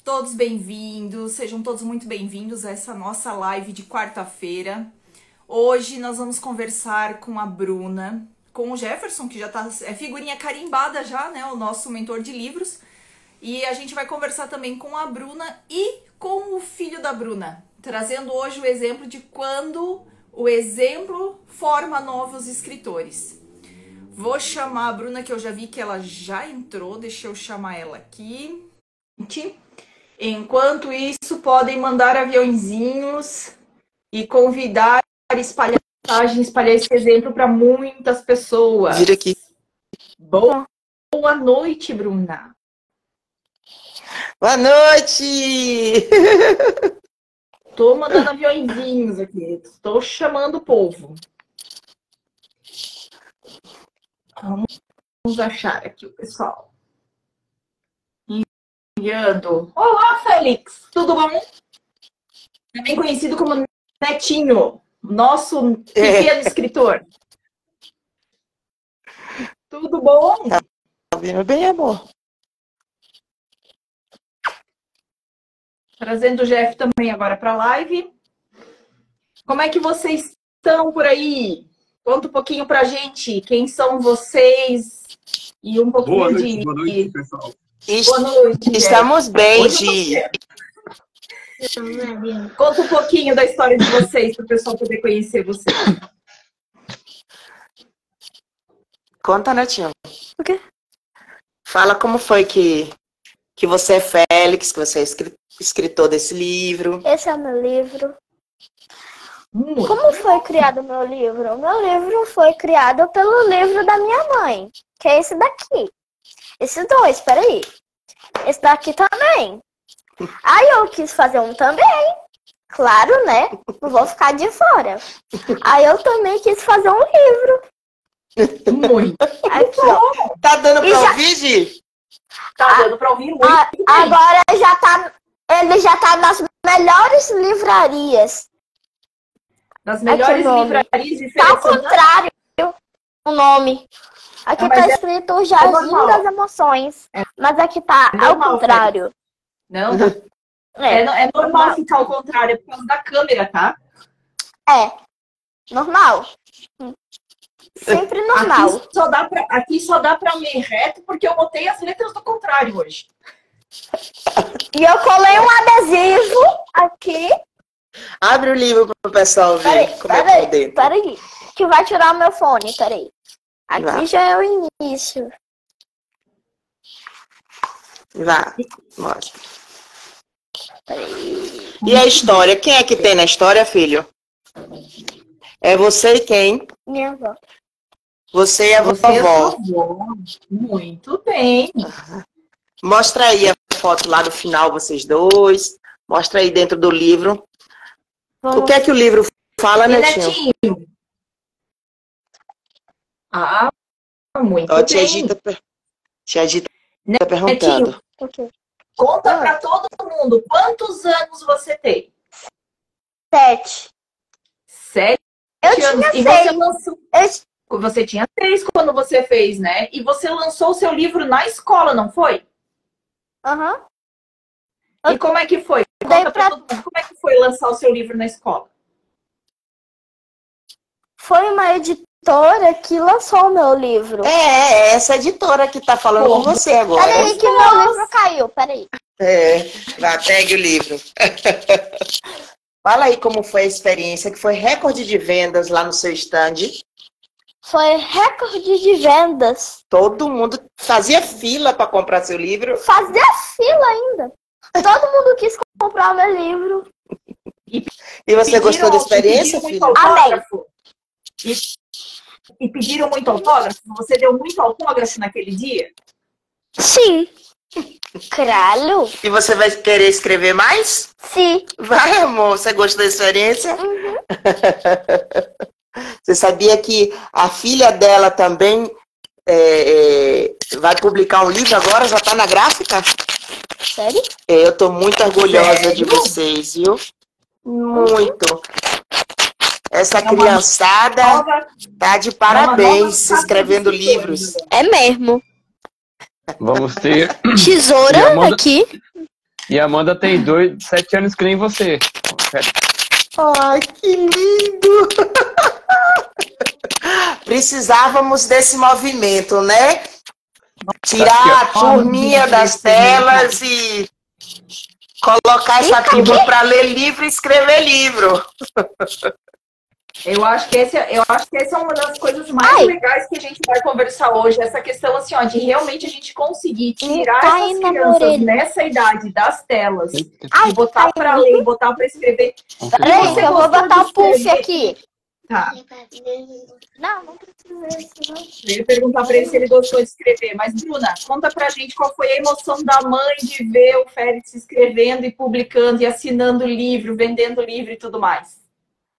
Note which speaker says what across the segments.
Speaker 1: Todos bem-vindos, sejam todos muito bem-vindos a essa nossa live de quarta-feira. Hoje nós vamos conversar com a Bruna, com o Jefferson, que já é figurinha carimbada já, né, o nosso mentor de livros. E a gente vai conversar também com a Bruna e com o filho da Bruna, trazendo hoje o exemplo de quando o exemplo forma novos escritores. Vou chamar a Bruna, que eu já vi que ela já entrou, deixa eu chamar ela aqui. Enquanto isso, podem mandar aviãozinhos e convidar, espalhar esse exemplo para muitas pessoas.
Speaker 2: Vira aqui.
Speaker 1: Boa noite, Bruna.
Speaker 2: Boa noite!
Speaker 1: Tô mandando aviãozinhos aqui. Estou chamando o povo. Vamos achar aqui o pessoal. Enviando. Olá, Félix. Tudo bom? Também conhecido como Netinho, nosso pequeno escritor. Tudo bom?
Speaker 2: Tá ouvindo bem, amor?
Speaker 1: Trazendo o Jeff também agora para a live. Como é que vocês estão por aí? Conta um pouquinho pra gente quem são vocês e um pouquinho
Speaker 3: boa noite, pessoal.
Speaker 1: Boa noite,
Speaker 2: Estamos
Speaker 1: Jeff.
Speaker 2: bem, Gi.
Speaker 1: Conta um pouquinho da história de vocês para o pessoal poder conhecer vocês.
Speaker 2: Conta, Netinho.
Speaker 4: O quê?
Speaker 2: Fala como foi que você é Félix, que você é escritor desse livro.
Speaker 4: Esse é o meu livro. Como foi criado o meu livro? O meu livro foi criado pelo livro da minha mãe, que é esse daqui. Esses dois, peraí. Esse daqui também. Aí eu quis fazer um também. Claro, né? Não vou ficar de fora. Aí eu também quis fazer um livro.
Speaker 1: Muito.
Speaker 4: Aqui, ó.
Speaker 2: Tá dando pra ouvir, Gi?
Speaker 1: Tá dando pra ouvir muito.
Speaker 4: Agora ele já tá nas melhores livrarias.
Speaker 1: Nas melhores livrarias de
Speaker 4: Tá ao contrário o nome. Aqui tá escrito Jardim das Emoções. Mas aqui tá ao contrário.
Speaker 1: Não, é normal ficar ao contrário, é por causa da câmera, tá?
Speaker 4: É, normal. Sempre normal.
Speaker 1: Aqui só dá pra ler reto porque eu botei as letras do contrário hoje.
Speaker 4: E eu colei um adesivo aqui.
Speaker 2: Abre o livro pro pessoal ver como é que é por dentro.
Speaker 4: Peraí, que vai tirar o meu fone, peraí. Aqui já é o início.
Speaker 2: Vá, mostra.
Speaker 4: Peraí.
Speaker 2: E a história? Quem é que tem na história, filho? É você e quem?
Speaker 4: Minha avó.
Speaker 2: Você e a vovó.
Speaker 1: Muito bem.
Speaker 2: Mostra aí a foto lá no final, vocês dois. Mostra aí dentro do livro. O que é que o livro fala, Netinho?
Speaker 1: Ah, muito
Speaker 2: Ó,
Speaker 1: bem.
Speaker 2: Tia Gita tá perguntando.
Speaker 4: Okay.
Speaker 1: Conta pra todo mundo, quantos anos você tem?
Speaker 4: 7.
Speaker 1: 7 anos.
Speaker 4: Eu tinha
Speaker 1: E
Speaker 4: 6.
Speaker 1: você lançou... Você tinha 6 quando você fez, né? E você lançou o seu livro na escola, não foi?
Speaker 4: Aham.
Speaker 1: E como é que foi? Conta pra todo mundo, como é que foi lançar o seu livro na escola?
Speaker 4: Foi uma editora que lançou o meu livro.
Speaker 2: É essa editora que tá falando com você agora.
Speaker 4: Peraí que meu livro caiu, peraí.
Speaker 2: Vai, pegue o livro. Fala aí como foi a experiência, que foi recorde de vendas lá no seu stand.
Speaker 4: Foi recorde de vendas.
Speaker 2: Todo mundo fazia fila para comprar seu livro.
Speaker 4: Fazia fila ainda. Todo mundo quis comprar o meu livro.
Speaker 2: E você gostou da experiência, filha?
Speaker 4: Amém.
Speaker 1: E pediram muito autógrafo? Você deu muito autógrafo naquele dia?
Speaker 4: Sim. Claro.
Speaker 2: E você vai querer escrever mais?
Speaker 4: Sim.
Speaker 2: Vai, amor. Você gostou da experiência?
Speaker 4: Uhum.
Speaker 2: Você sabia que a filha dela também vai publicar um livro agora? Já está na gráfica?
Speaker 4: Sério?
Speaker 2: Eu estou muito orgulhosa de vocês, viu? Muito. Essa criançada tá de parabéns escrevendo livros.
Speaker 4: É mesmo.
Speaker 3: Vamos ter.
Speaker 4: Tesoura aqui.
Speaker 3: E a Amanda tem 7 anos que nem você.
Speaker 2: Ai, que lindo! Precisávamos desse movimento, né? Tirar a turminha das telas e colocar essa turma para ler livro e escrever livro.
Speaker 1: Eu acho que essa é uma das coisas mais legais que a gente vai conversar hoje. Essa questão, assim, ó, de realmente a gente conseguir tirar essas crianças nessa idade das telas e botar para ler, botar para escrever.
Speaker 4: Peraí, eu vou botar o puff aqui.
Speaker 1: Tá.
Speaker 4: Não precisa disso, não.
Speaker 1: Eu ia perguntar para ele se ele gostou de escrever. Mas, Bruna, conta pra gente qual foi a emoção da mãe de ver o Félix escrevendo e publicando e assinando livro, vendendo livro e tudo mais.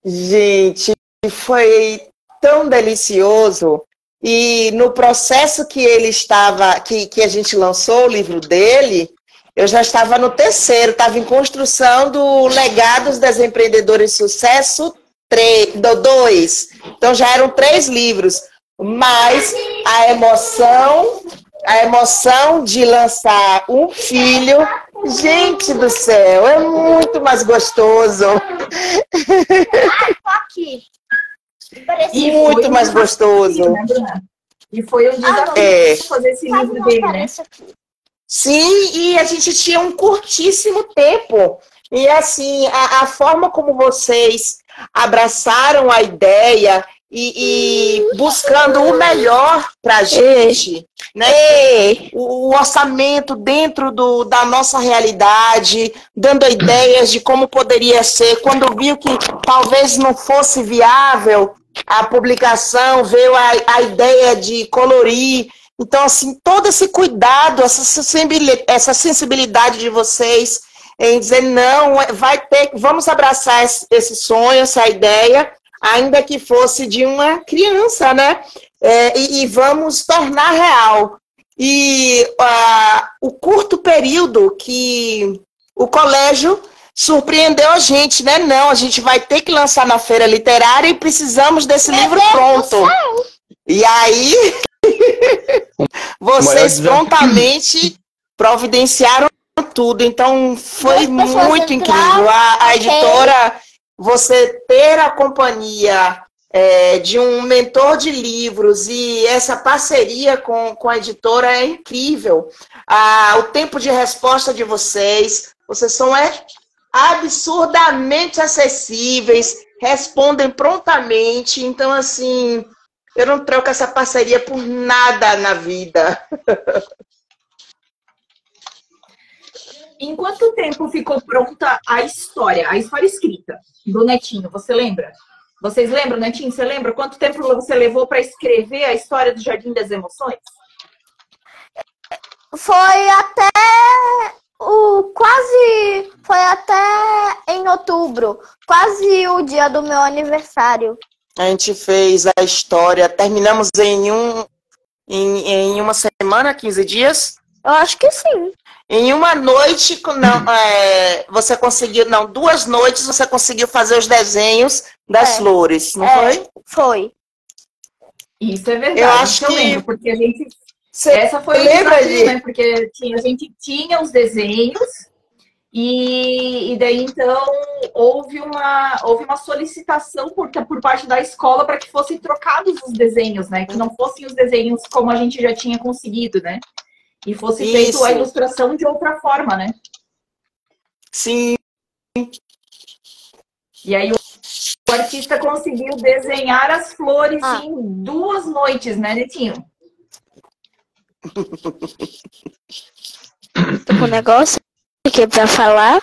Speaker 2: Gente, foi tão delicioso. E no processo que ele estava, que a gente lançou o livro dele, eu já estava no terceiro, estava em construção do Legados das Empreendedoras de Sucesso 2. Então já eram 3 livros. Mas a emoção de lançar um filho, gente do céu, é muito mais gostoso.
Speaker 4: Aqui.
Speaker 2: Muito mais gostoso.
Speaker 1: Né, Bruna? E foi um desafio fazer esse livro dele, né?
Speaker 2: Sim, e a gente tinha um curtíssimo tempo. E assim, a forma como vocês abraçaram a ideia e buscando o melhor pra gente, né? O orçamento dentro da nossa realidade, dando ideias de como poderia ser. Quando viu que talvez não fosse viável a publicação, veio a ideia de colorir. Então, assim, todo esse cuidado, essa sensibilidade de vocês em dizer, não, vamos abraçar esse sonho, essa ideia, ainda que fosse de uma criança, né? E vamos tornar real. E o curto período que o colégio surpreendeu a gente, né? Não, a gente vai ter que lançar na feira literária e precisamos desse livro pronto. E aí, vocês prontamente providenciaram tudo. Então, foi muito incrível. A editora, você ter a companhia de um mentor de livros e essa parceria com a editora é incrível. O tempo de resposta de vocês são absurdamente acessíveis, respondem prontamente. Então, assim, eu não troco essa parceria por nada na vida.
Speaker 1: Em quanto tempo ficou pronta a história escrita do Netinho? Você lembra? Vocês lembram, Netinho? Você lembra quanto tempo você levou para escrever a história do Jardim das Emoções?
Speaker 4: Foi até em outubro, quase o dia do meu aniversário.
Speaker 2: A gente fez a história, terminamos em uma semana, 15 dias?
Speaker 4: Eu acho que sim.
Speaker 2: Em uma noite, você conseguiu, 2 noites você conseguiu fazer os desenhos das flores, não foi?
Speaker 4: Foi.
Speaker 1: Isso é verdade.
Speaker 2: Eu acho que
Speaker 1: lembro, porque a gente... Essa foi o desafio, né? Porque a gente tinha os desenhos e daí, então, houve uma solicitação por parte da escola para que fossem trocados os desenhos, né? Que não fossem os desenhos como a gente já tinha conseguido, né? E fosse feita a ilustração de outra forma, né?
Speaker 2: Sim.
Speaker 1: E aí o artista conseguiu desenhar as flores em 2 noites, né, Netinho?
Speaker 4: Tô com um negócio aqui pra falar.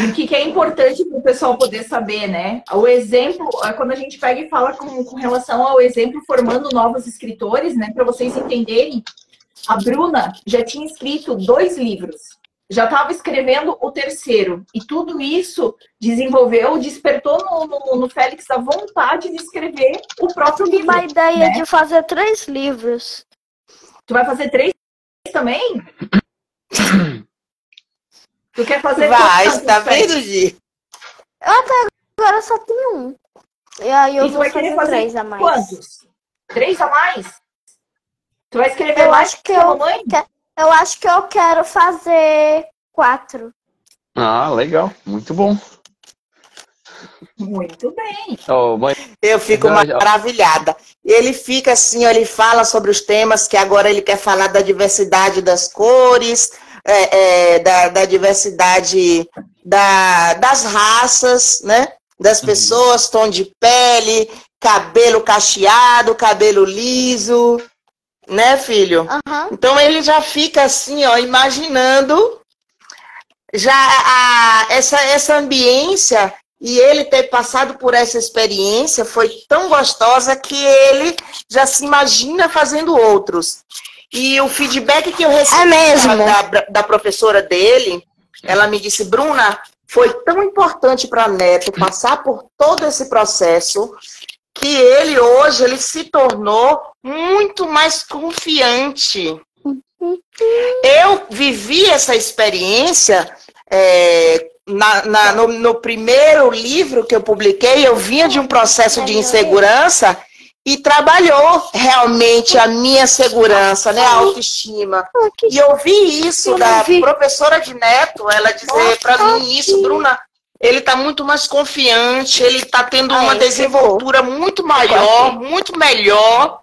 Speaker 1: O que é importante para o pessoal poder saber, né? O exemplo, quando a gente pega e fala com relação ao exemplo formando novos escritores, né? Para vocês entenderem, a Bruna já tinha escrito 2 livros, já estava escrevendo o 3º, e tudo isso despertou no Félix a vontade de escrever o próprio livro.
Speaker 4: Uma ideia de fazer 3 livros.
Speaker 1: Tu vai fazer 3 também? Tu quer fazer?
Speaker 2: Vai, tá vendo, Gi?
Speaker 4: Eu até agora só tenho 1. E aí eu vou fazer 3 a mais.
Speaker 1: Quantos? 3 a mais? Tu vai escrever mais que a mamãe?
Speaker 4: Eu acho que eu quero fazer 4.
Speaker 3: Ah, legal. Muito bom.
Speaker 1: Muito bem.
Speaker 3: Oh, mãe,
Speaker 2: Eu fico maravilhada. Ele fica assim, ó, ele fala sobre os temas, que agora ele quer falar da diversidade das cores, da diversidade das raças, né? Das pessoas, tom de pele, cabelo cacheado, cabelo liso, né, filho?
Speaker 4: Uhum.
Speaker 2: Então ele já fica assim, ó, imaginando já essa ambiência. E ele ter passado por essa experiência foi tão gostosa que ele já se imagina fazendo outros. E o feedback que eu recebi da professora dele, ela me disse, Bruna, foi tão importante para Neto passar por todo esse processo que ele hoje ele se tornou muito mais confiante. Eu vivi essa experiência no primeiro livro que eu publiquei, eu vinha de um processo de insegurança e trabalhou realmente a minha segurança, né, a autoestima. E eu vi isso da professora de Neto, ela dizer para mim isso, Bruna, ele está muito mais confiante, ele está tendo uma desenvoltura muito maior, muito melhor.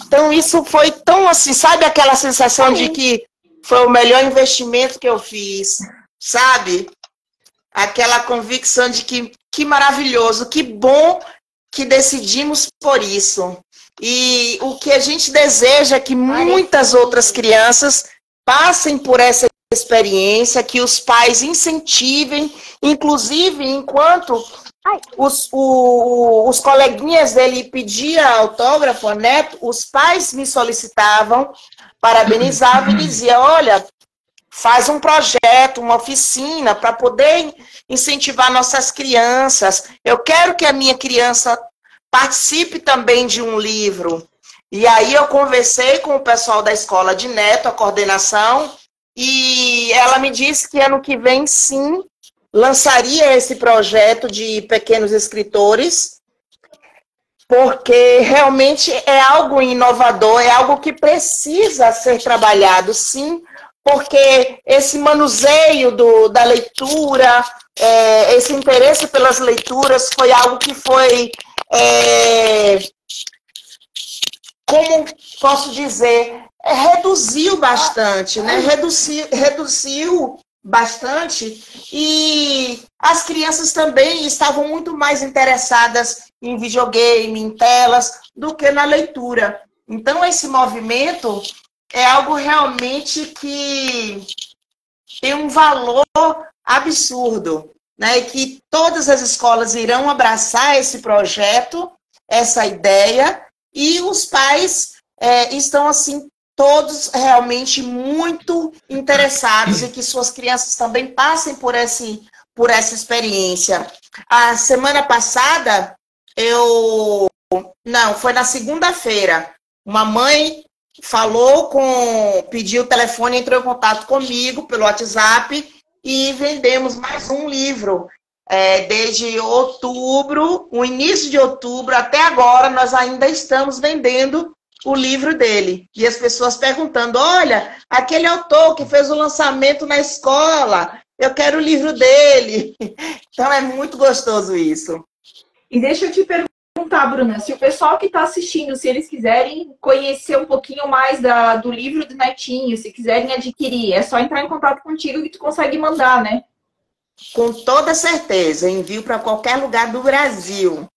Speaker 2: Então isso foi tão assim, sabe aquela sensação de que foi o melhor investimento que eu fiz, sabe? Aquela convicção de que maravilhoso, que bom que decidimos por isso. E o que a gente deseja é que muitas outras crianças passem por essa experiência, que os pais incentivem, inclusive enquanto os coleguinhas dele pediam autógrafo, né? Os pais me solicitavam, parabenizavam e diziam, olha, faz um projeto, uma oficina para poder incentivar nossas crianças. Eu quero que a minha criança participe também de um livro. E aí eu conversei com o pessoal da escola de Neto, a coordenação, e ela me disse que ano que vem, sim, lançaria esse projeto de pequenos escritores, porque realmente é algo inovador, é algo que precisa ser trabalhado, sim, porque esse manuseio da leitura, esse interesse pelas leituras foi algo que foi, como posso dizer, reduziu bastante, né? Reduziu bastante e as crianças também estavam muito mais interessadas em videogame, em telas, do que na leitura. Então, esse movimento é algo realmente que tem um valor absurdo, né? E que todas as escolas irão abraçar esse projeto, essa ideia, e os pais estão, assim, todos realmente muito interessados em que suas crianças também passem por essa experiência. A semana passada, foi na segunda-feira, uma mãe pediu o telefone, entrou em contato comigo pelo WhatsApp e vendemos mais um livro. Desde outubro, o início de outubro até agora, nós ainda estamos vendendo o livro dele. E as pessoas perguntando, olha, aquele autor que fez o lançamento na escola, eu quero o livro dele. Então é muito gostoso isso.
Speaker 1: E deixa eu te perguntar, Bruna, se o pessoal que está assistindo, se eles quiserem conhecer um pouquinho mais do livro do Netinho, se quiserem adquirir, é só entrar em contato contigo que tu consegue mandar, né?
Speaker 2: Com toda certeza, envio para qualquer lugar do Brasil.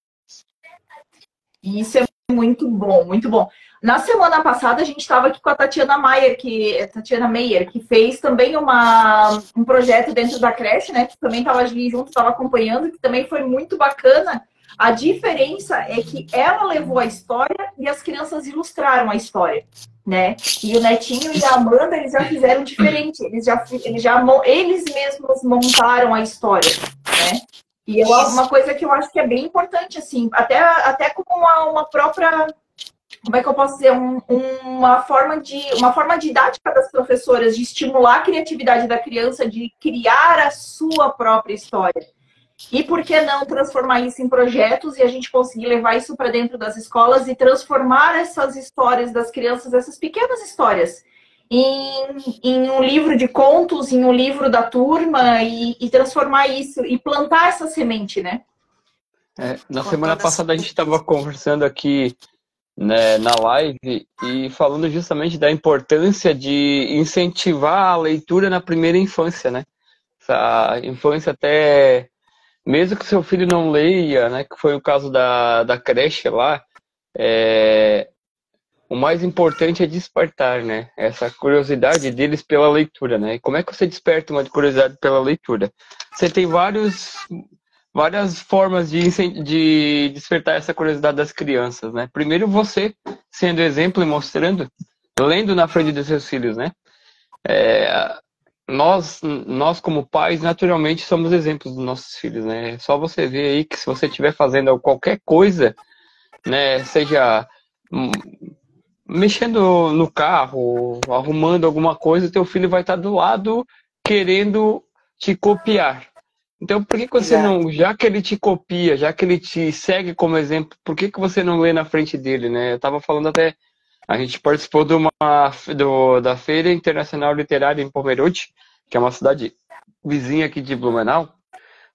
Speaker 1: Isso é muito bom, muito bom. Na semana passada, a gente estava aqui com a Tatiana Meyer, que fez também um projeto dentro da creche, né? Que também estava ali junto, estava acompanhando, que também foi muito bacana. A diferença é que ela levou a história e as crianças ilustraram a história, né? E o Netinho e a Amanda, eles já fizeram diferente. Eles mesmos montaram a história, né? E uma coisa que eu acho que é bem importante, assim, até como uma própria... Como é que eu posso dizer? Uma forma didática das professoras de estimular a criatividade da criança, de criar a sua própria história. E por que não transformar isso em projetos e a gente conseguir levar isso para dentro das escolas e transformar essas histórias das crianças, essas pequenas histórias, em um livro de contos, em um livro da turma e transformar isso e plantar essa semente, né?
Speaker 3: Na semana passada a gente estava conversando aqui, né, na live e falando justamente da importância de incentivar a leitura na primeira infância, né? Essa infância até, mesmo que seu filho não leia, né, que foi o caso da creche lá, o mais importante é despertar, né? Essa curiosidade deles pela leitura, né? E como é que você desperta uma curiosidade pela leitura? Você tem várias formas de despertar essa curiosidade das crianças, né? Primeiro você sendo exemplo e mostrando, lendo na frente dos seus filhos, né? Nós como pais, naturalmente, somos exemplos dos nossos filhos, né? É só você ver aí que se você estiver fazendo qualquer coisa, né? Seja mexendo no carro, arrumando alguma coisa, teu filho vai estar do lado querendo te copiar. Então, por que você não, já que ele te copia, já que ele te segue como exemplo, por que você não lê na frente dele, né? Eu estava falando até, a gente participou da Feira Internacional Literária em Pomerode, que é uma cidade vizinha aqui de Blumenau,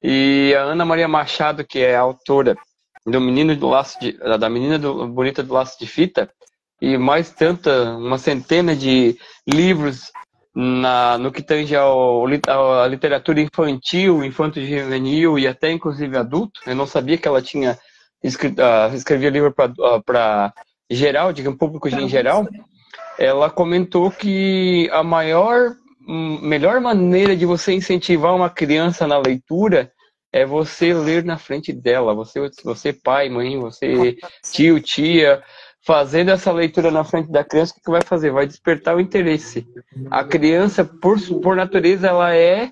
Speaker 3: e a Ana Maria Machado, que é a autora do Menino do Laço da Menina Bonita do Laço de Fita, e mais uma centena de livros no que tange a literatura infantil, infanto-juvenil e até inclusive adulto. Eu não sabia que ela tinha escrevia livro para geral, digamos, público em geral. Ela comentou que a melhor maneira de você incentivar uma criança na leitura é você ler na frente dela. Você pai, mãe, você tio, tia, fazendo essa leitura na frente da criança, o que vai fazer? Vai despertar o interesse. A criança, por natureza, ela é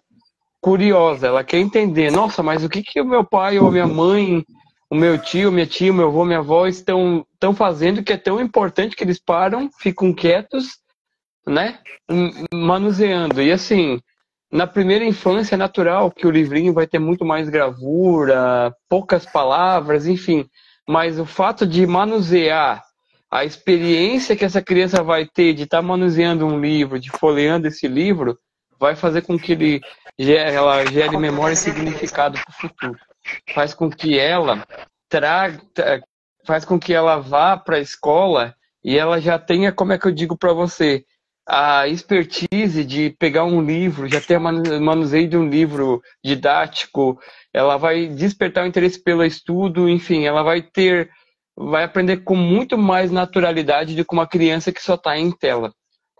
Speaker 3: curiosa, ela quer entender. Nossa, mas o que o meu pai ou minha mãe, o meu tio, minha tia, meu avô, minha avó estão fazendo que é tão importante que eles param, ficam quietos, né? Manuseando. E assim, na primeira infância é natural que o livrinho vai ter muito mais gravura, poucas palavras, enfim. Mas o fato de manusear, a experiência que essa criança vai ter de estar manuseando um livro, de folheando esse livro, vai fazer com que ela gere memória e significado para o futuro. Faz com que ela vá para a escola e ela já tenha, como é que eu digo para você, a expertise de pegar um livro, já ter manuseio de um livro didático, ela vai despertar o interesse pelo estudo, enfim, ela vai aprender com muito mais naturalidade do que uma criança que só está em tela.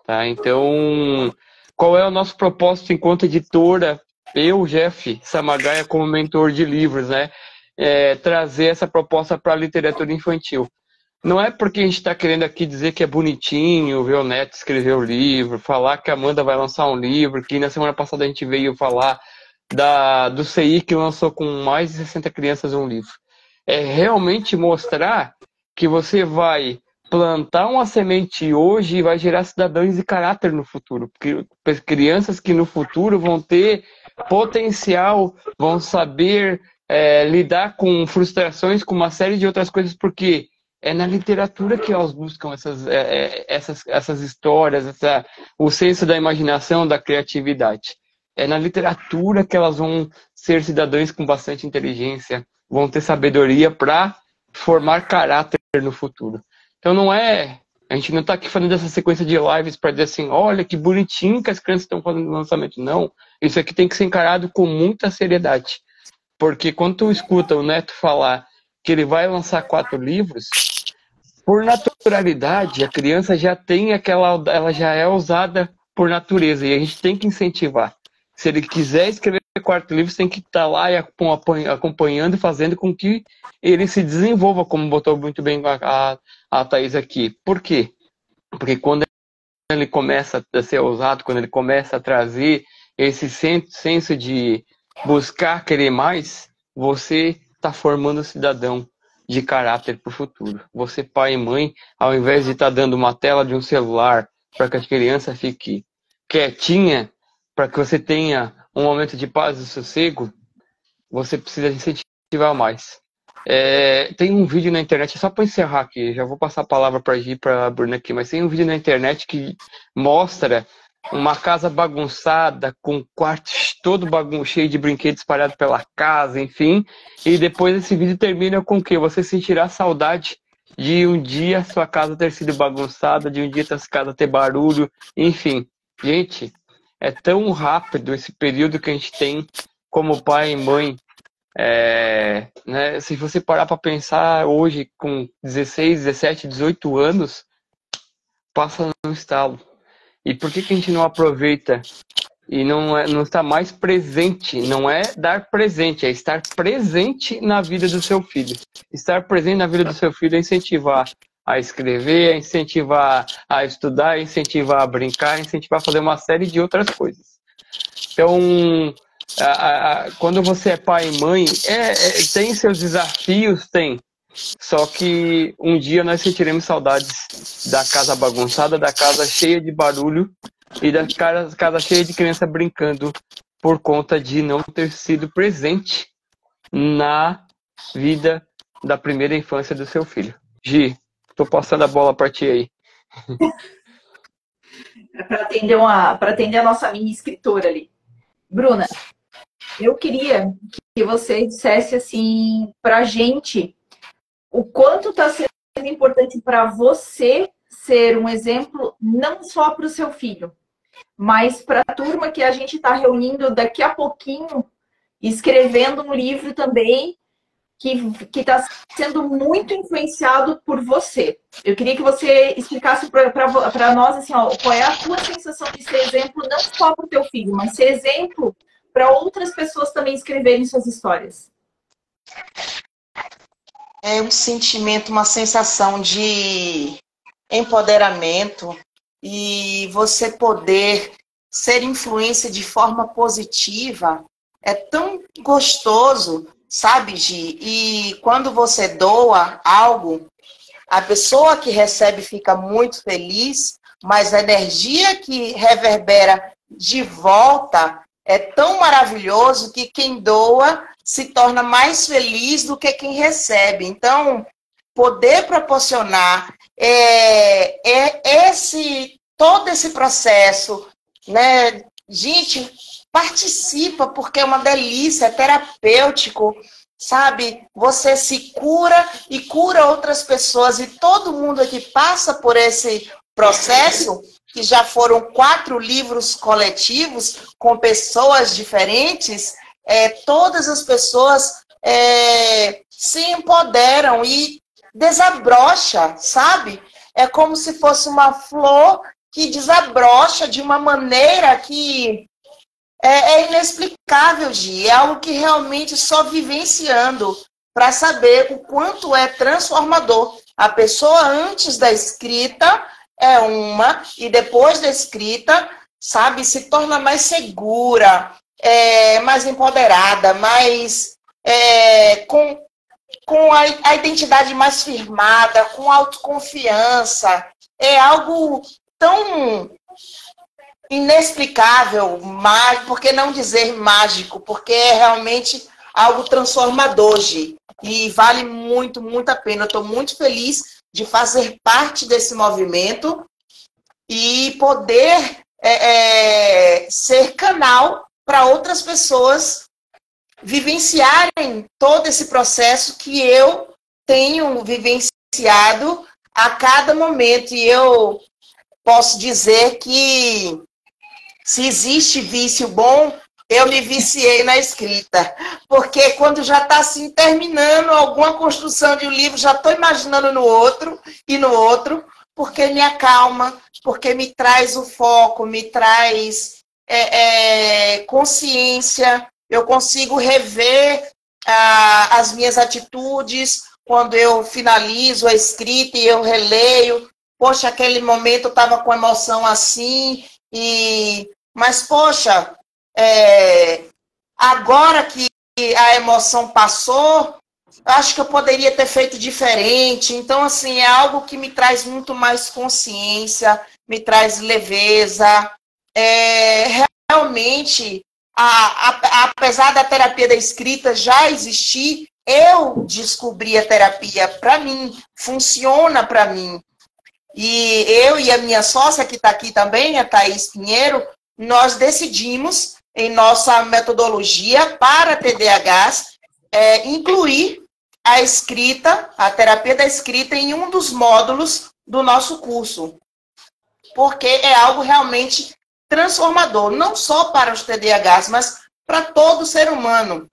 Speaker 3: Tá? Então, qual é o nosso propósito enquanto editora? Eu, Jeff Samagaia, como mentor de livros, né? Trazer essa proposta para a literatura infantil. Não é porque a gente está querendo aqui dizer que é bonitinho ver o Neto escrever o livro, falar que a Amanda vai lançar um livro, que na semana passada a gente veio falar do CI que lançou com mais de 60 crianças um livro. É realmente mostrar que você vai plantar uma semente hoje e vai gerar cidadãos de caráter no futuro. Crianças que no futuro vão ter potencial, vão saber lidar com frustrações, com uma série de outras coisas, porque é na literatura que elas buscam essas histórias, o senso da imaginação, da criatividade. É na literatura que elas vão ser cidadãos com bastante inteligência, vão ter sabedoria para formar caráter no futuro. Então a gente não está aqui fazendo essa sequência de lives para dizer assim, olha que bonitinho que as crianças estão fazendo no lançamento. Não, isso aqui tem que ser encarado com muita seriedade. Porque quando tu escuta o Neto falar que ele vai lançar 4 livros, por naturalidade, a criança já ela já é ousada por natureza, e a gente tem que incentivar. Se ele quiser escrever 4 livros, tem que estar lá e acompanhando e fazendo com que ele se desenvolva, como botou muito bem a Thaís aqui. Por quê? Porque quando ele começa a ser ousado, quando ele começa a trazer esse senso de buscar querer mais, você está formando um cidadão de caráter para o futuro. Você, pai e mãe, ao invés de estar dando uma tela de um celular para que a criança fique quietinha, para que você tenha um momento de paz e sossego, você precisa incentivar mais. Tem um vídeo na internet, só para encerrar aqui, já vou passar a palavra para a Gi, para a Bruna aqui, mas tem um vídeo na internet que mostra uma casa bagunçada, com quartos todo cheio de brinquedos espalhados pela casa, enfim, e depois esse vídeo termina com o quê? Você sentirá saudade de um dia sua casa ter sido bagunçada, de um dia sua casa ter barulho, enfim. Gente, é tão rápido esse período que a gente tem como pai e mãe. Né, se você parar para pensar hoje, com 16, 17, 18 anos, passa no estalo. E por que a gente não aproveita e não está mais presente? Não é dar presente, é estar presente na vida do seu filho. Estar presente na vida do seu filho é incentivar a escrever, é incentivar a estudar, é incentivar a brincar, é incentivar a fazer uma série de outras coisas. Então, quando você é pai e mãe, tem seus desafios, tem. Só que um dia nós sentiremos saudades da casa bagunçada, da casa cheia de barulho e da casa cheia de criança brincando por conta de não ter sido presente na vida da primeira infância do seu filho. Gi, tô passando a bola para ti aí.
Speaker 1: Para atender a nossa mini escritora ali. Bruna, eu queria que você dissesse assim pra gente o quanto está sendo importante para você ser um exemplo não só para o seu filho, mas para a turma que a gente está reunindo daqui a pouquinho, escrevendo um livro também que está sendo muito influenciado por você. Eu queria que você explicasse para nós assim, ó, qual é a tua sensação de ser exemplo não só para o teu filho, mas ser exemplo para outras pessoas também escreverem suas histórias.
Speaker 2: É um sentimento, uma sensação de empoderamento e você poder ser influência de forma positiva é tão gostoso, sabe, Gi? E quando você doa algo, a pessoa que recebe fica muito feliz, mas a energia que reverbera de volta é tão maravilhoso que quem doa se torna mais feliz do que quem recebe. Então, poder proporcionar todo esse processo, né? Gente, participa, porque é uma delícia, é terapêutico, sabe? Você se cura e cura outras pessoas. E todo mundo aqui passa por esse processo, que já foram 4 livros coletivos com pessoas diferentes. Todas as pessoas se empoderam e desabrocha, sabe? É como se fosse uma flor que desabrocha de uma maneira que é inexplicável, Gi. É algo que realmente só vivenciando para saber o quanto é transformador. A pessoa antes da escrita é uma, e depois da escrita, sabe, se torna mais segura, mais empoderada, mais com a identidade mais firmada, com autoconfiança. É algo tão inexplicável, por que não dizer mágico? Porque é realmente algo transformador, Gi. E vale muito, muito a pena. Eu estou muito feliz de fazer parte desse movimento e poder ser canal para outras pessoas vivenciarem todo esse processo que eu tenho vivenciado a cada momento. E eu posso dizer que se existe vício bom, eu me viciei na escrita. Porque quando já está assim, terminando alguma construção de um livro, já estou imaginando no outro e no outro, porque me acalma, porque me traz o foco, me traz consciência. Eu consigo rever as minhas atitudes quando eu finalizo a escrita e eu releio. Poxa, aquele momento eu estava com emoção assim, mas, poxa, agora que a emoção passou, acho que eu poderia ter feito diferente. Então, assim, é algo que me traz muito mais consciência, me traz leveza. Realmente, apesar da terapia da escrita já existir, eu descobri a terapia para mim, funciona para mim. E eu e a minha sócia, que está aqui também, a Thaís Pinheiro, nós decidimos, em nossa metodologia para TDAHs, incluir a escrita, a terapia da escrita, em um dos módulos do nosso curso. Porque é algo realmente transformador, não só para os TDAHs, mas para todo ser humano.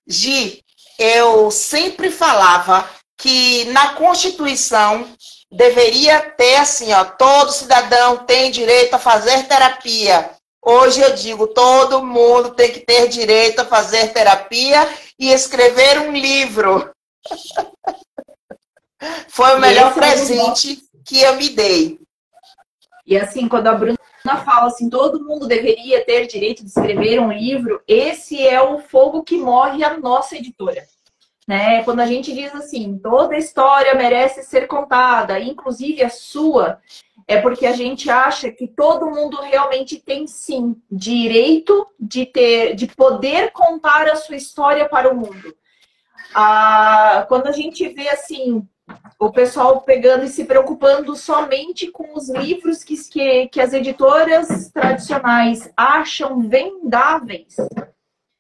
Speaker 2: Gi, eu sempre falava que na Constituição deveria ter assim, ó, todo cidadão tem direito a fazer terapia. Hoje eu digo, todo mundo tem que ter direito a fazer terapia e escrever um livro. Foi o melhor presente que eu me dei.
Speaker 1: E assim, quando a Bruna fala assim, todo mundo deveria ter direito de escrever um livro, esse é o fogo que morre a nossa editora. Né? Quando a gente diz assim, toda história merece ser contada, inclusive a sua, é porque a gente acha que todo mundo realmente tem sim direito de poder contar a sua história para o mundo. Quando a gente vê assim, o pessoal pegando e se preocupando somente com os livros que as editoras tradicionais acham vendáveis,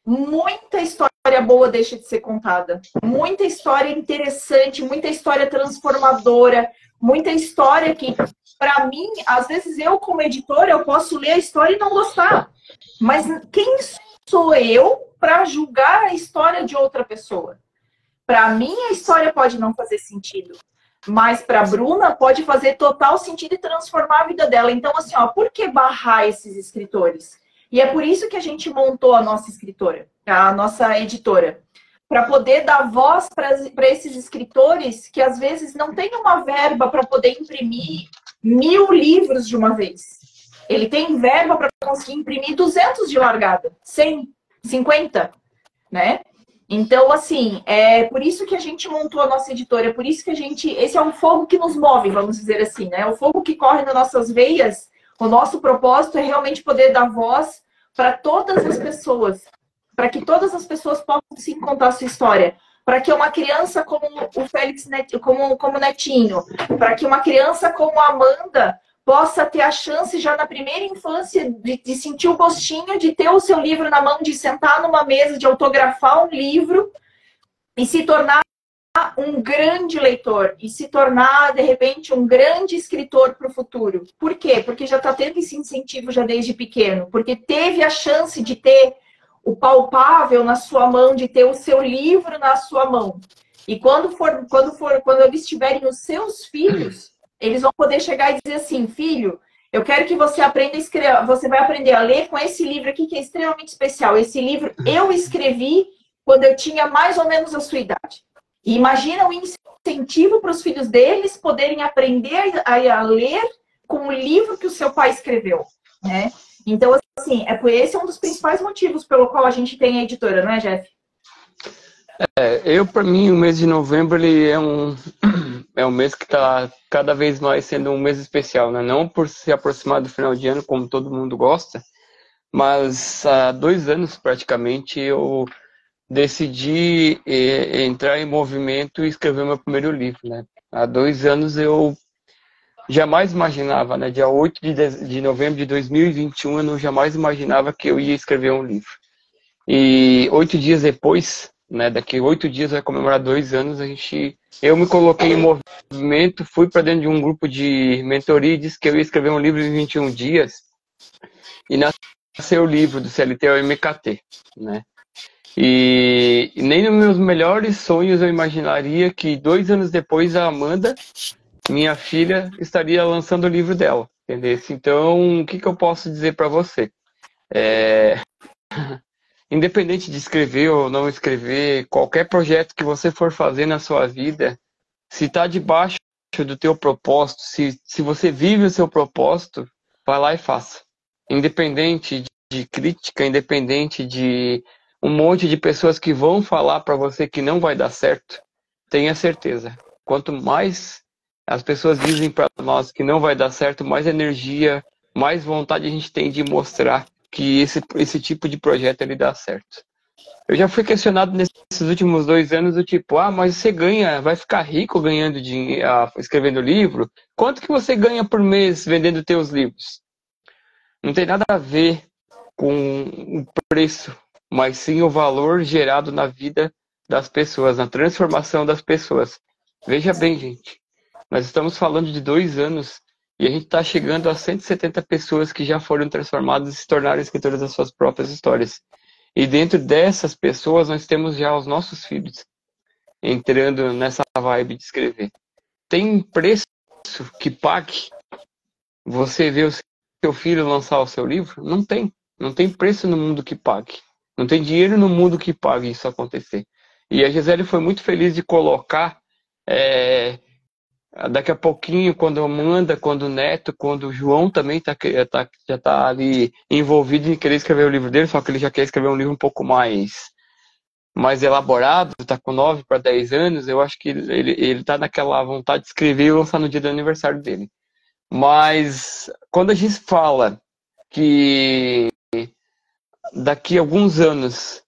Speaker 1: muita história boa deixa de ser contada. Muita história interessante, muita história transformadora, muita história que, para mim, às vezes eu como editora, eu posso ler a história e não gostar. Mas quem sou eu para julgar a história de outra pessoa? Para mim, a história pode não fazer sentido. Mas para a Bruna pode fazer total sentido e transformar a vida dela. Então, assim, ó, por que barrar esses escritores? E é por isso que a gente montou a nossa escritora, a nossa editora. Para poder dar voz para esses escritores que às vezes não têm uma verba para poder imprimir 1000 livros de uma vez. Ele tem verba para conseguir imprimir 200 de largada, 100, 50, né? Então, assim, é por isso que a gente montou a nossa editora, é por isso que esse é um fogo que nos move, vamos dizer assim, né? É o fogo que corre nas nossas veias. O nosso propósito é realmente poder dar voz para todas as pessoas, para que todas as pessoas possam sim contar a sua história, para que uma criança como o Félix, como Netinho, para que uma criança como a Amanda possa ter a chance já na primeira infância de sentir o gostinho de ter o seu livro na mão, de sentar numa mesa, de autografar um livro e se tornar um grande leitor e se tornar, de repente, um grande escritor para o futuro. Por quê? Porque já está tendo esse incentivo já desde pequeno, porque teve a chance de ter o palpável na sua mão, de ter o seu livro na sua mão. E quando eles tiverem os seus filhos, eles vão poder chegar e dizer assim, filho, eu quero que você aprenda a escrever, você vai aprender a ler com esse livro aqui que é extremamente especial. Esse livro eu escrevi quando eu tinha mais ou menos a sua idade. E imagina um incentivo para os filhos deles poderem aprender a ler com o livro que o seu pai escreveu, né? Então, assim, esse é um dos principais motivos pelo qual a gente tem a editora, não é, Jeff?
Speaker 3: Para mim, o mês de novembro ele é um mês que está cada vez mais sendo um mês especial, né? Não por se aproximar do final de ano, como todo mundo gosta, mas há 2 anos, praticamente, eu decidi entrar em movimento e escrever meu primeiro livro, né? Há 2 anos eu jamais imaginava, né? Dia 8 de novembro de 2021, eu jamais imaginava que eu ia escrever um livro. E 8 dias depois, né? Daqui 8 dias vai comemorar 2 anos, eu me coloquei em movimento, fui para dentro de um grupo de mentoria e disse que eu ia escrever um livro em 21 dias. E nasceu o livro do CLT ao MKT, né? E nem nos meus melhores sonhos eu imaginaria que 2 anos depois a Amanda, minha filha, estaria lançando o livro dela, entendeu? Então, o que eu posso dizer para você? Independente de escrever ou não escrever, qualquer projeto que você for fazer na sua vida, se está debaixo do teu propósito, se você vive o seu propósito, vai lá e faça. Independente de crítica, independente de um monte de pessoas que vão falar para você que não vai dar certo, tenha certeza. Quanto mais as pessoas dizem para nós que não vai dar certo, mais energia, mais vontade a gente tem de mostrar que esse tipo de projeto ele dá certo. Eu já fui questionado nesses últimos 2 anos do tipo, mas você vai ficar rico ganhando dinheiro, escrevendo livro? Quanto que você ganha por mês vendendo teus livros? Não tem nada a ver com o preço, mas sim o valor gerado na vida das pessoas, na transformação das pessoas. Veja bem, gente, nós estamos falando de 2 anos e a gente está chegando a 170 pessoas que já foram transformadas e se tornaram escritoras das suas próprias histórias. E dentro dessas pessoas nós temos já os nossos filhos entrando nessa vibe de escrever. Tem preço que pague você ver o seu filho lançar o seu livro? Não tem. Não tem preço no mundo que pague. Não tem dinheiro no mundo que pague isso acontecer. E a Gisele foi muito feliz de colocar, daqui a pouquinho, quando a Amanda, quando o Neto, quando o João também já está ali envolvido em querer escrever o livro dele, só que ele já quer escrever um livro um pouco mais elaborado, está com 9 para 10 anos, eu acho que ele está naquela vontade de escrever e lançar no dia do aniversário dele. Mas quando a gente fala que daqui a alguns anos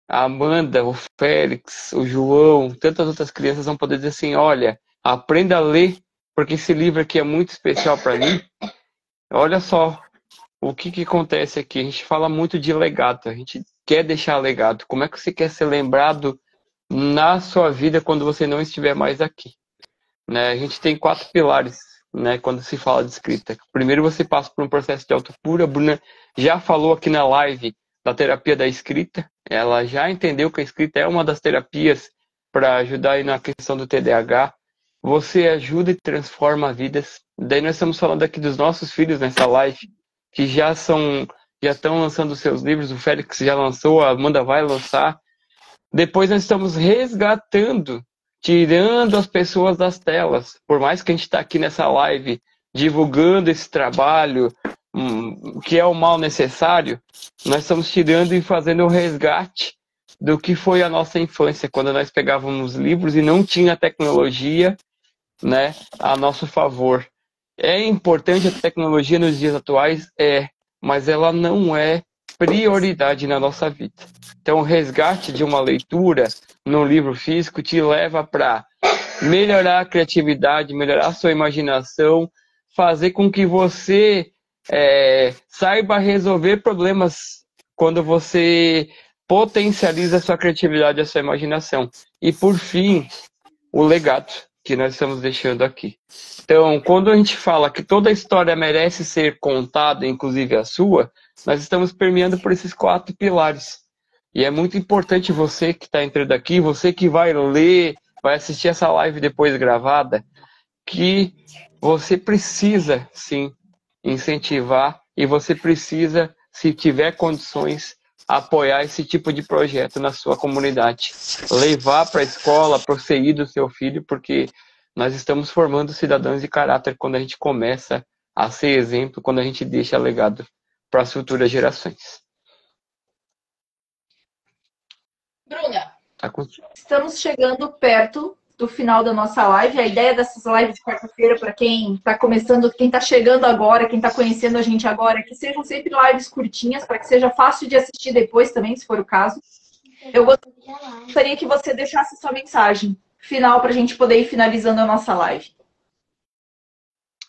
Speaker 3: a Amanda, o Félix, o João, tantas outras crianças vão poder dizer assim, olha, aprenda a ler, porque esse livro aqui é muito especial para mim. Olha só o que acontece aqui. A gente fala muito de legado, a gente quer deixar legado. Como é que você quer ser lembrado na sua vida quando você não estiver mais aqui? Né? A gente tem 4 pilares, né, quando se fala de escrita. Primeiro você passa por um processo de autocura. A Bruna já falou aqui na live da terapia da escrita. Ela já entendeu que a escrita é uma das terapias para ajudar aí na questão do TDAH. Você ajuda e transforma vidas. Daí nós estamos falando aqui dos nossos filhos nessa live, que já estão lançando seus livros. O Félix já lançou, a Amanda vai lançar. Depois nós estamos resgatando, tirando as pessoas das telas. Por mais que a gente está aqui nessa live divulgando esse trabalho, que é o mal necessário, nós estamos tirando e fazendo o resgate do que foi a nossa infância, quando nós pegávamos livros e não tinha tecnologia, né, a nosso favor. É importante a tecnologia nos dias atuais? Mas ela não é prioridade na nossa vida. Então, o resgate de uma leitura no livro físico te leva para melhorar a criatividade, melhorar a sua imaginação, fazer com que você saiba resolver problemas quando você potencializa a sua criatividade e a sua imaginação. E, por fim, o legado que nós estamos deixando aqui. Então, quando a gente fala que toda história merece ser contada, inclusive a sua, nós estamos permeando por esses 4 pilares. E é muito importante você que está entrando aqui, você que vai ler, vai assistir essa live depois gravada, que você precisa, sim, incentivar e você precisa, se tiver condições, apoiar esse tipo de projeto na sua comunidade. Levar para a escola, prosseguir do seu filho, porque nós estamos formando cidadãos de caráter quando a gente começa a ser exemplo, quando a gente deixa legado para as futuras gerações.
Speaker 1: Bruna, estamos chegando perto do final da nossa live. A ideia dessas lives de quarta-feira, para quem está começando, quem está chegando agora, quem está conhecendo a gente agora, é que sejam sempre lives curtinhas, para que seja fácil de assistir depois também, se for o caso. Eu gostaria que você deixasse sua mensagem final para a gente poder ir finalizando a nossa live.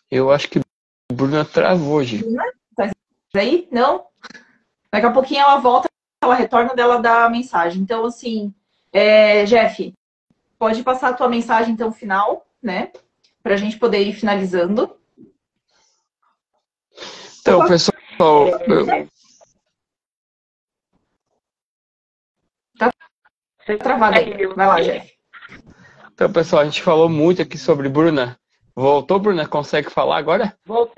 Speaker 3: Eu acho que a Bruna travou hoje.
Speaker 1: Bruna, tá aí? Não? Daqui a pouquinho ela volta, ela retorna dela dar a mensagem. Então, assim, Jeff, pode passar a tua mensagem, então, final, né? Para a gente poder ir finalizando.
Speaker 3: Então, pessoal...
Speaker 1: Tá travado aí. Vai lá, Jeff.
Speaker 3: Então, pessoal, a gente falou muito aqui sobre Bruna. Voltou, Bruna? Consegue falar agora?
Speaker 2: Voltei,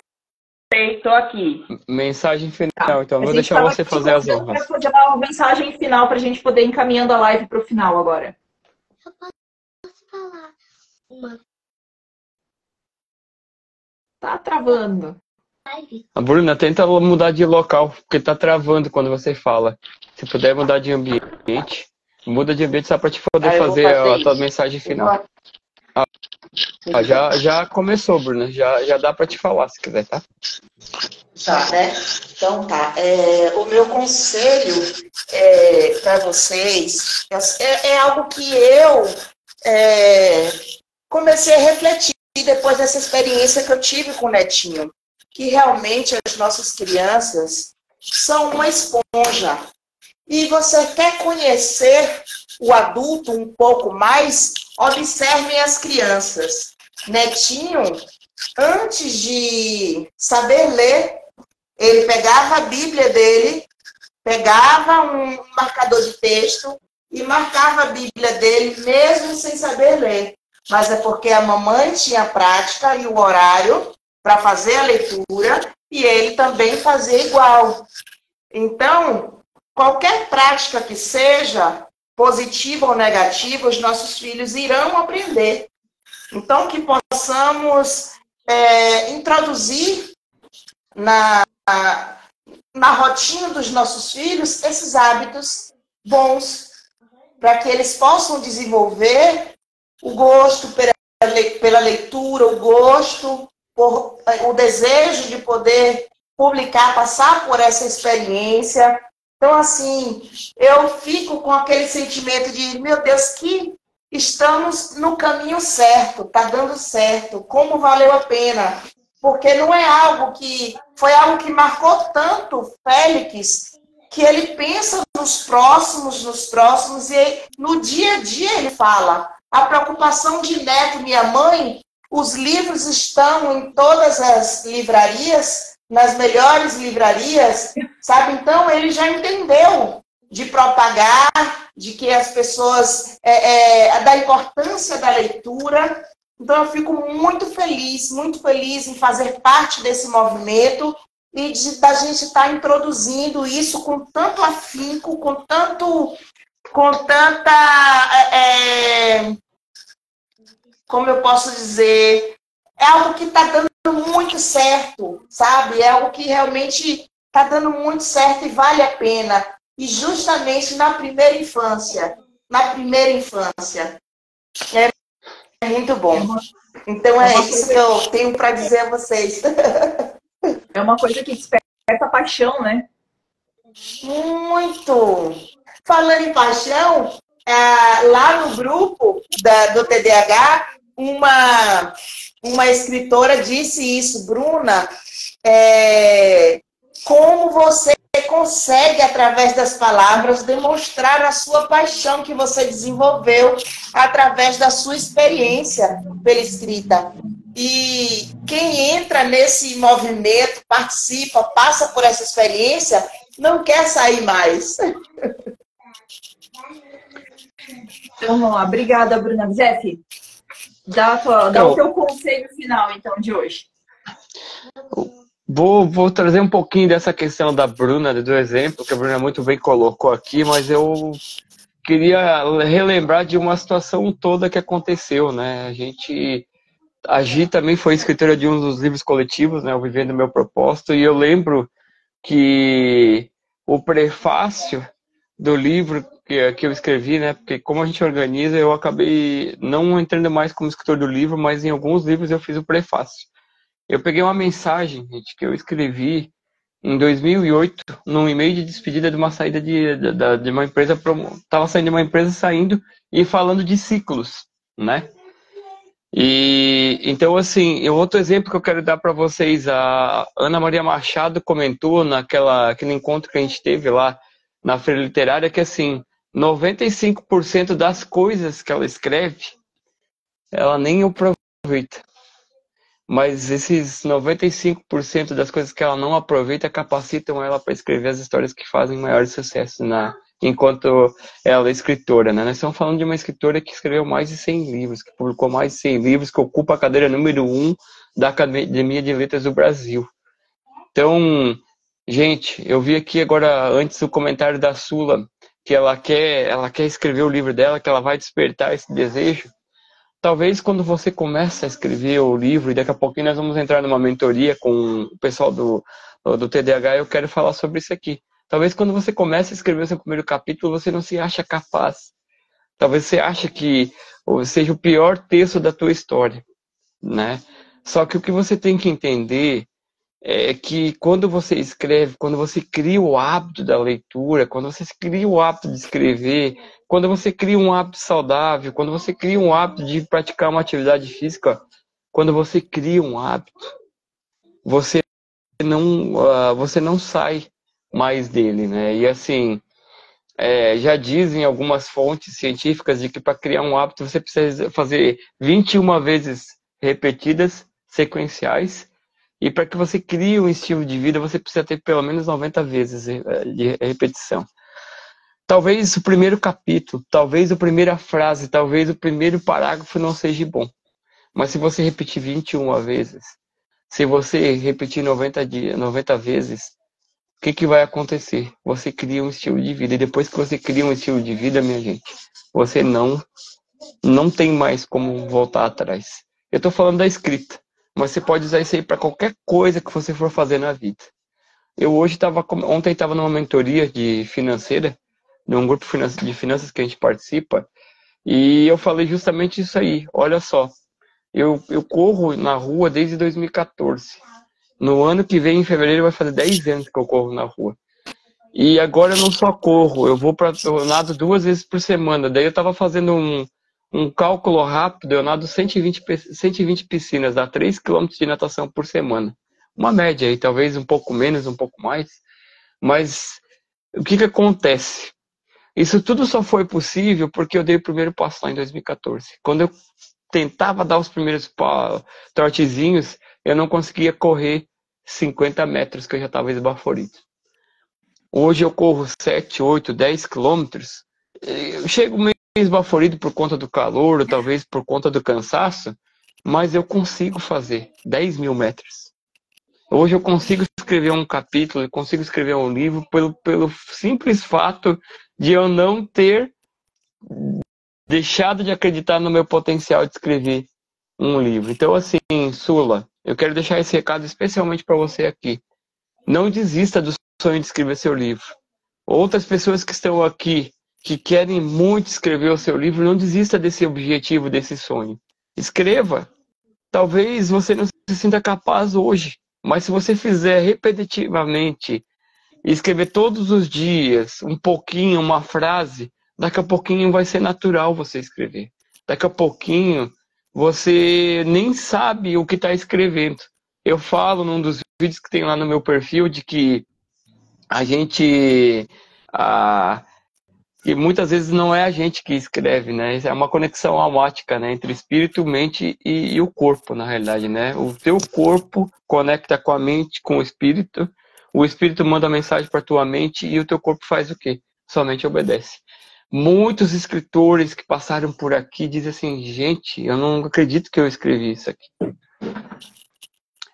Speaker 2: estou aqui.
Speaker 3: Mensagem final, então. Vou deixar você fazer as honras.
Speaker 1: Para fazer uma mensagem final para a gente poder ir encaminhando a live para o final agora.
Speaker 4: Eu posso falar uma
Speaker 1: Tá travando.
Speaker 4: live?
Speaker 3: A Bruna, tenta mudar de local, porque tá travando quando você fala. Se puder mudar de ambiente, muda de ambiente só para te poder fazer a tua mensagem final. Já começou, Bruna. Já dá para te falar, se quiser, tá?
Speaker 2: Tá, né? Então tá. O meu conselho para vocês é algo que eu comecei a refletir depois dessa experiência que eu tive com o Netinho. Que realmente as nossas crianças são uma esponja. E você quer conhecer o adulto um pouco mais? Observe as crianças. Netinho, antes de saber ler, ele pegava a Bíblia dele, pegava um marcador de texto e marcava a Bíblia dele, mesmo sem saber ler. Mas é porque a mamãe tinha a prática e o horário para fazer a leitura e ele também fazia igual. Então, qualquer prática que seja, positiva ou negativa, os nossos filhos irão aprender. Então, que possamos introduzir na rotina dos nossos filhos esses hábitos bons, para que eles possam desenvolver o gosto pela leitura, o gosto, o desejo de poder publicar, passar por essa experiência. Então, assim, eu fico com aquele sentimento de, meu Deus, que estamos no caminho certo, está dando certo, como valeu a pena. Porque não é algo que... Foi algo que marcou tanto Félix, que ele pensa nos próximos, e no dia a dia ele fala. A preocupação de neto, minha mãe, os livros estão em todas as livrarias, nas melhores livrarias, sabe? Então, ele já entendeu de propagar, de que as pessoas... da importância da leitura. Então, eu fico muito feliz em fazer parte desse movimento e da gente estar introduzindo isso com tanto afinco, com tanta... como eu posso dizer... É algo que está dando muito certo, sabe? É algo que realmente está dando muito certo e vale a pena. E justamente na primeira infância. É muito bom. Então é isso que eu tenho para dizer a vocês.
Speaker 1: É uma coisa que desperta paixão, né?
Speaker 2: Muito! Falando em paixão, lá no grupo do TDAH, uma escritora disse isso, Bruna, como você consegue, através das palavras, demonstrar a sua paixão que você desenvolveu através da sua experiência pela escrita. E quem entra nesse movimento, participa, passa por essa experiência, não quer sair mais.
Speaker 1: Então, vamos lá. Obrigada, Bruna. Zef, dá o teu conselho final, então, de hoje.
Speaker 3: Vou trazer um pouquinho dessa questão da Bruna, do exemplo, que a Bruna muito bem colocou aqui, mas eu queria relembrar de uma situação toda que aconteceu, né? A Gi também foi escritora de um dos livros coletivos, né? O Vivendo o Meu Propósito, e eu lembro que o prefácio do livro que eu escrevi, né? Porque como a gente organiza, eu acabei não entrando mais como escritor do livro, mas em alguns livros eu fiz o prefácio. Eu peguei uma mensagem, gente, que eu escrevi em 2008, num e-mail de despedida de uma saída de uma empresa, estava saindo de uma empresa, saindo e falando de ciclos, né? E então, assim, outro exemplo que eu quero dar para vocês, a Ana Maria Machado comentou naquele encontro que a gente teve lá na Feira Literária, que assim, 95% das coisas que ela escreve, ela nem aproveita. Mas esses 95% das coisas que ela não aproveita capacitam ela para escrever as histórias que fazem maior sucesso enquanto ela é escritora, né? Nós estamos falando de uma escritora que escreveu mais de 100 livros, que publicou mais de 100 livros, que ocupa a cadeira número 1 da Academia de Letras do Brasil. Então, gente, eu vi aqui agora, antes, o comentário da Sula, que ela quer escrever o livro dela, que ela vai despertar esse desejo. Talvez quando você começa a escrever o livro, e daqui a pouquinho nós vamos entrar numa mentoria com o pessoal do TDAH, eu quero falar sobre isso aqui. Talvez quando você começa a escrever o seu primeiro capítulo, você não se acha capaz. Talvez você ache que ou seja o pior texto da tua história, né? Só que o que você tem que entender é que quando você escreve, quando você cria o hábito da leitura, quando você cria o hábito de escrever, quando você cria um hábito saudável, quando você cria um hábito de praticar uma atividade física, quando você cria um hábito, você não sai mais dele, né? E assim, já dizem algumas fontes científicas de que para criar um hábito você precisa fazer 21 vezes repetidas, sequenciais, e para que você crie um estilo de vida você precisa ter pelo menos 90 vezes de repetição. Talvez o primeiro capítulo, talvez a primeira frase, talvez o primeiro parágrafo não seja bom, mas se você repetir 21 vezes, se você repetir 90 vezes, o que vai acontecer? Você cria um estilo de vida. E depois que você cria um estilo de vida, minha gente, você não tem mais como voltar atrás. Eu estou falando da escrita, mas você pode usar isso aí para qualquer coisa que você for fazer na vida. Eu ontem estava numa mentoria financeira, num grupo de finanças que a gente participa, e eu falei justamente isso aí. Olha só, eu corro na rua desde 2014. No ano que vem, em fevereiro, vai fazer 10 anos que eu corro na rua. E agora eu não só corro, eu nado 2 vezes por semana. Daí eu estava fazendo um cálculo rápido, eu nado 120 piscinas, dá 3 km de natação por semana. Uma média aí, talvez um pouco menos, um pouco mais. Mas o que acontece? Isso tudo só foi possível porque eu dei o primeiro passo lá em 2014. Quando eu tentava dar os primeiros trotezinhos, eu não conseguia correr 50 metros, que eu já estava esbaforido. Hoje eu corro 7, 8, 10 quilômetros. Eu chego meio esbaforido por conta do calor, ou talvez por conta do cansaço, mas eu consigo fazer 10 mil metros. Hoje eu consigo escrever um capítulo, eu consigo escrever um livro pelo simples fato de eu não ter deixado de acreditar no meu potencial de escrever um livro. Então, assim, Sula, eu quero deixar esse recado especialmente para você aqui. Não desista do sonho de escrever seu livro. Outras pessoas que estão aqui, que querem muito escrever o seu livro, não desista desse objetivo, desse sonho. Escreva. Talvez você não se sinta capaz hoje, mas se você fizer repetitivamente, escrever todos os dias, um pouquinho, uma frase, daqui a pouquinho vai ser natural você escrever. Daqui a pouquinho você nem sabe o que está escrevendo. Eu falo num dos vídeos que tem lá no meu perfil de que a gente... que muitas vezes não é a gente que escreve, né? É uma conexão almática, né? Entre espírito, mente e o corpo, na realidade, né? O teu corpo conecta com a mente, com o espírito manda mensagem para tua mente e o teu corpo faz o quê? Somente obedece. Muitos escritores que passaram por aqui dizem assim, gente, eu não acredito que eu escrevi isso aqui.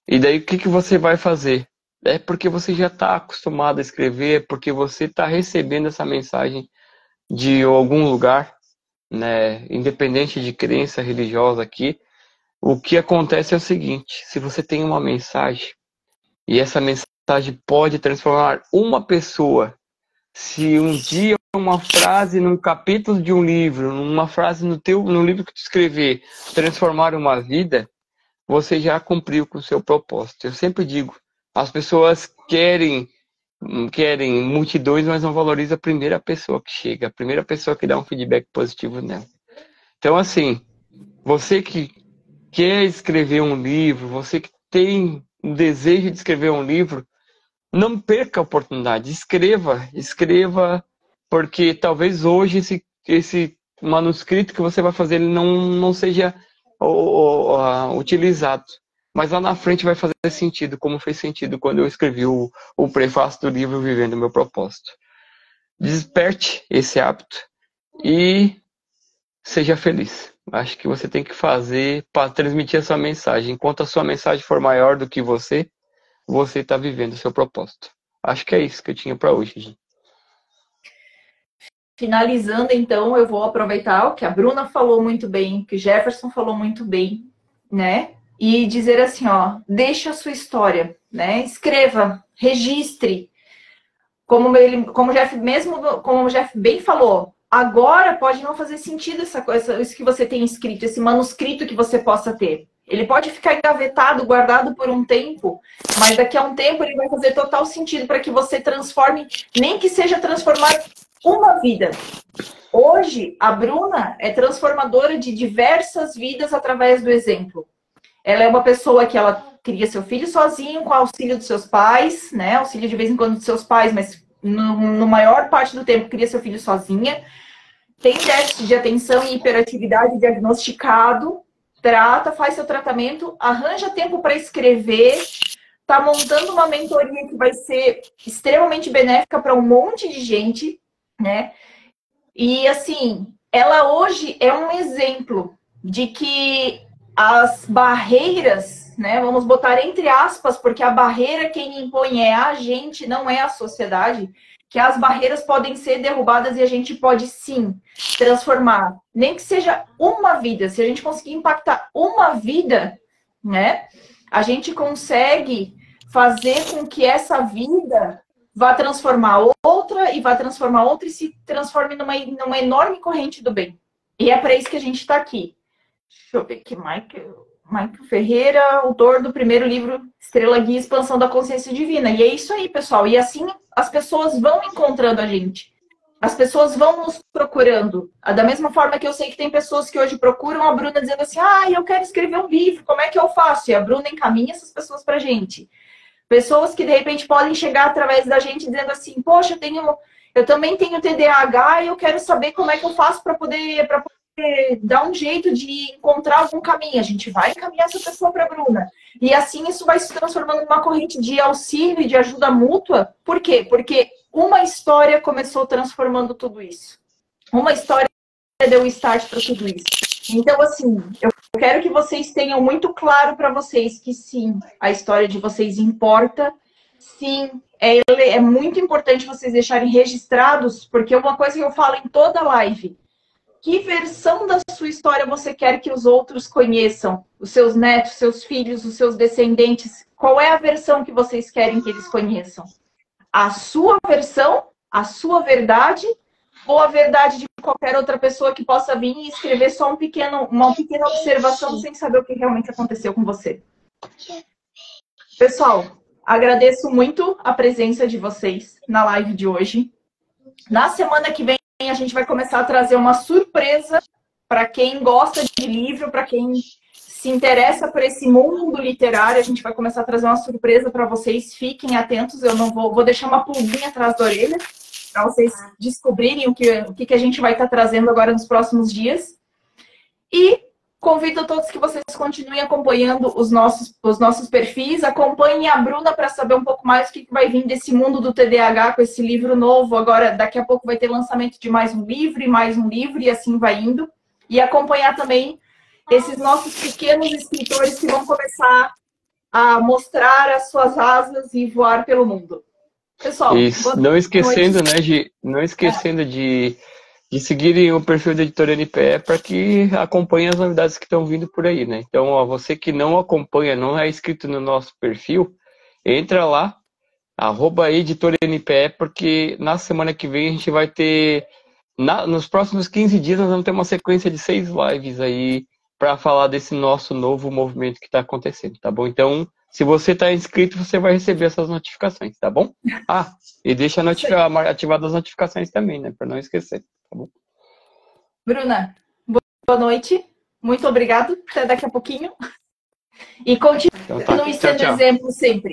Speaker 3: E daí o que você vai fazer? É porque você já está acostumado a escrever, é porque você está recebendo essa mensagem de algum lugar, né, independente de crença religiosa aqui. O que acontece é o seguinte, se você tem uma mensagem, e essa mensagem pode transformar uma pessoa, se um dia uma frase num capítulo de um livro, uma frase no livro que tu escrever, transformar uma vida, você já cumpriu com o seu propósito. Eu sempre digo, as pessoas querem multidões, mas não valorizam a primeira pessoa que chega, a primeira pessoa que dá um feedback positivo nela. Então, assim, você que quer escrever um livro, você que tem um desejo de escrever um livro, não perca a oportunidade, escreva, porque talvez hoje esse manuscrito que você vai fazer ele não seja utilizado. Mas lá na frente vai fazer sentido, como fez sentido quando eu escrevi o prefácio do livro Vivendo o Meu Propósito. Desperte esse hábito e seja feliz. Acho que você tem que fazer para transmitir a sua mensagem. Enquanto a sua mensagem for maior do que você está vivendo o seu propósito. Acho que é isso que eu tinha para hoje, gente.
Speaker 1: Finalizando, então, eu vou aproveitar o que a Bruna falou muito bem, que o Jefferson falou muito bem, né? E dizer assim, ó, deixa a sua história, né? Escreva, registre. Como o Jeff bem falou, agora pode não fazer sentido essa coisa, isso que você tem escrito, esse manuscrito que você possa ter. Ele pode ficar engavetado, guardado por um tempo, mas daqui a um tempo ele vai fazer total sentido para que você transforme, nem que seja transformar uma vida. Hoje, a Bruna é transformadora de diversas vidas através do exemplo. Ela é uma pessoa que ela cria seu filho sozinho, com auxílio dos seus pais, né? Auxílio de vez em quando dos seus pais, mas no maior parte do tempo cria seu filho sozinha. Tem déficit de atenção e hiperatividade diagnosticado, trata, faz seu tratamento, arranja tempo para escrever, está montando uma mentoria que vai ser extremamente benéfica para um monte de gente, né? E assim, ela hoje é um exemplo de que as barreiras, né, vamos botar entre aspas, porque a barreira quem impõe é a gente, não é a sociedade, que as barreiras podem ser derrubadas e a gente pode sim transformar, nem que seja uma vida. Se a gente conseguir impactar uma vida, né, a gente consegue fazer com que essa vida vá transformar outra e vá transformar outra e se transforme numa enorme corrente do bem. E é para isso que a gente está aqui. Deixa eu ver aqui, Michael Ferreira, autor do primeiro livro Estrela Guia, Expansão da Consciência Divina. E é isso aí, pessoal. E assim as pessoas vão encontrando a gente. As pessoas vão nos procurando. Da mesma forma que eu sei que tem pessoas que hoje procuram a Bruna dizendo assim, eu quero escrever um livro, como é que eu faço? E a Bruna encaminha essas pessoas pra gente. Pessoas que de repente podem chegar através da gente dizendo assim, poxa, eu também tenho TDAH e eu quero saber como é que eu faço para poder dar um jeito de encontrar algum caminho. A gente vai encaminhar essa pessoa para a Bruna. E assim isso vai se transformando numa corrente de auxílio e de ajuda mútua. Por quê? Porque uma história começou transformando tudo isso. Uma história deu o start para tudo isso. Então, assim, eu quero que vocês tenham muito claro para vocês que sim, a história de vocês importa. Sim, é muito importante vocês deixarem registrados, porque uma coisa que eu falo em toda live, que versão da sua história você quer que os outros conheçam? Os seus netos, seus filhos, os seus descendentes? Qual é a versão que vocês querem que eles conheçam? A sua versão, a sua verdade, ou a verdade de qualquer outra pessoa que possa vir e escrever só uma pequena observação sem saber o que realmente aconteceu com você? Pessoal, agradeço muito a presença de vocês na live de hoje. Na semana que vem, a gente vai começar a trazer uma surpresa para quem gosta de livro, para quem se interessa por esse mundo literário. A gente vai começar a trazer uma surpresa para vocês. Fiquem atentos, eu não vou deixar uma pulguinha atrás da orelha para vocês descobrirem o que a gente vai estar trazendo agora nos próximos dias. E convido a todos que vocês continuem acompanhando os nossos perfis. Acompanhem a Bruna para saber um pouco mais o que vai vir desse mundo do TDAH com esse livro novo. Agora, daqui a pouco vai ter lançamento de mais um livro e assim vai indo. E acompanhar também esses nossos pequenos escritores que vão começar a mostrar as suas asas e voar pelo mundo. Pessoal,
Speaker 3: isso. Não esquecendo, né, não esquecendo de seguirem o perfil da Editora NPE para que acompanhem as novidades que estão vindo por aí, né? Então, ó, você que não acompanha, não é inscrito no nosso perfil, entra lá, @Editora NPE, porque na semana que vem a gente vai ter, nos próximos 15 dias, nós vamos ter uma sequência de 6 lives aí para falar desse nosso novo movimento que está acontecendo, tá bom? Então, se você está inscrito, você vai receber essas notificações, tá bom? E deixa ativadas as notificações também, né? Para não esquecer, tá bom?
Speaker 1: Bruna, boa noite. Muito obrigado. Até daqui a pouquinho. E continue sendo exemplo sempre.